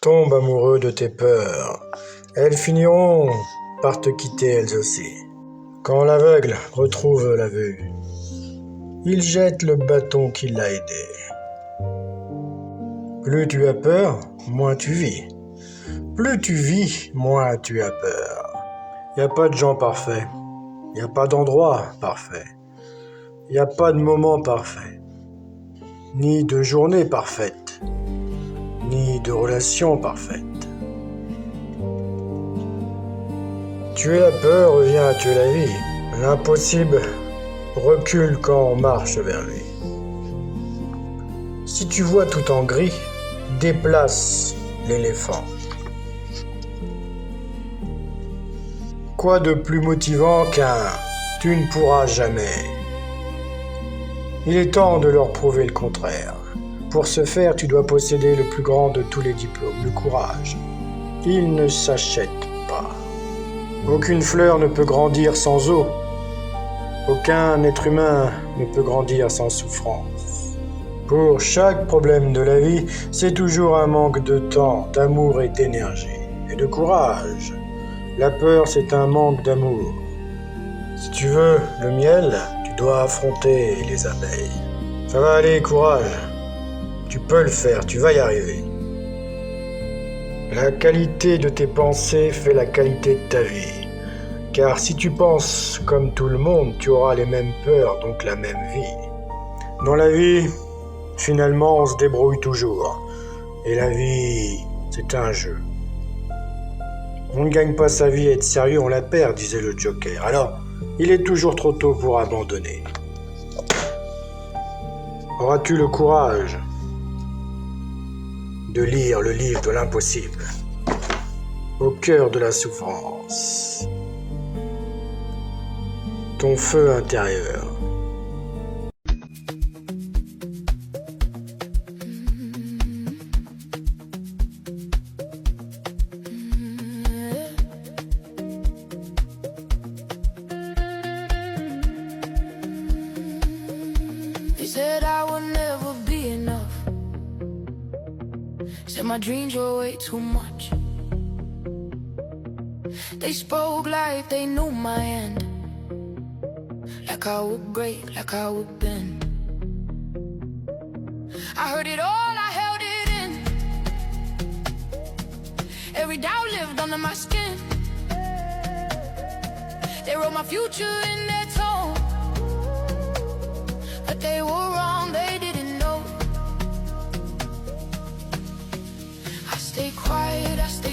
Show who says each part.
Speaker 1: Tombe amoureux de tes peurs. Elles finiront par te quitter elles aussi. Quand l'aveugle retrouve la vue, il jette le bâton qui l'a aidé. Plus tu as peur, moins tu vis. Plus tu vis, moins tu as peur. Y a pas de gens parfaits. Y a pas d'endroit parfait. Y a pas de moment parfait. Ni de journée parfaite. Ni de relation parfaite. Tuer la peur revient à tuer la vie. L'impossible recule quand on marche vers lui. Si tu vois tout en gris, déplace l'éléphant. Quoi de plus motivant qu'un « tu ne pourras jamais ». Il est temps de leur prouver le contraire. Pour ce faire, tu dois posséder le plus grand de tous les diplômes, le courage. Il ne s'achète pas. Aucune fleur ne peut grandir sans eau. Aucun être humain ne peut grandir sans souffrance. Pour chaque problème de la vie, c'est toujours un manque de temps, d'amour et d'énergie, et de courage. La peur, c'est un manque d'amour. Si tu veux le miel, tu dois affronter les abeilles. Ça va aller, courage. Tu peux le faire, tu vas y arriver. La qualité de tes pensées fait la qualité de ta vie. Car si tu penses comme tout le monde, tu auras les mêmes peurs, donc la même vie. Dans la vie, finalement, on se débrouille toujours. Et la vie, c'est un jeu. On ne gagne pas sa vie à être sérieux, on la perd, disait le Joker. Alors, il est toujours trop tôt pour abandonner. Auras-tu le courage de lire le livre de l'impossible, au cœur de la souffrance, ton feu intérieur?
Speaker 2: They said I would never be enough. Said my dreams were way too much. They spoke like they knew my end. Like I would break, like I would bend. I heard it all, I held it in. Every doubt lived under my skin. They wrote my future in their tone. But they were wrong, they didn't know. I stay quiet, I stay